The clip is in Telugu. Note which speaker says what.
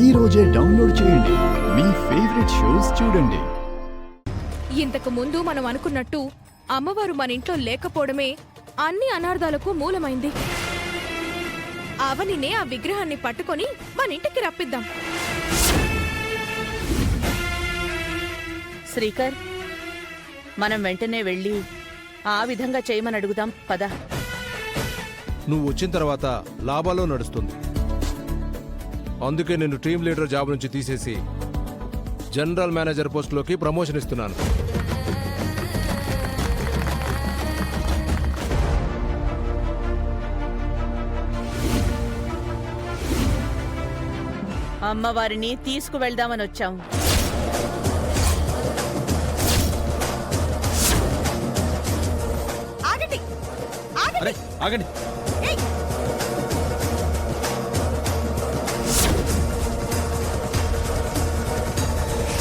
Speaker 1: ఈ రోజే డౌన్లోడ్ చేయండి. మీ ఫేవరెట్ షోస్ చూడండి.
Speaker 2: ఇంతకు ముందు మనం అనుకున్నట్టు అమ్మవారు మన ఇంట్లో లేకపోవడమే అన్ని అనార్థాలకు మూలమైంది. అవనినే ఆ విగ్రహాన్ని పట్టుకొని మన ఇంటికి రప్పిద్దాం.
Speaker 3: శ్రీకర్, మనం వెంటనే వెళ్ళి ఆ విధంగా చేయమని అడుగుదాం పద.
Speaker 4: నువ్వు వచ్చిన తర్వాత లాభాలో నడుస్తుంది. అందుకే నేను టీమ్ లీడర్ జాబ్ నుంచి తీసేసి జనరల్ మేనేజర్ పోస్టులోకి ప్రమోషన్ ఇస్తున్నాను.
Speaker 3: అమ్మవారిని తీసుకువెళ్దామని వచ్చాం.
Speaker 2: ఆగండి, ఆగండి.
Speaker 5: ఆగండి.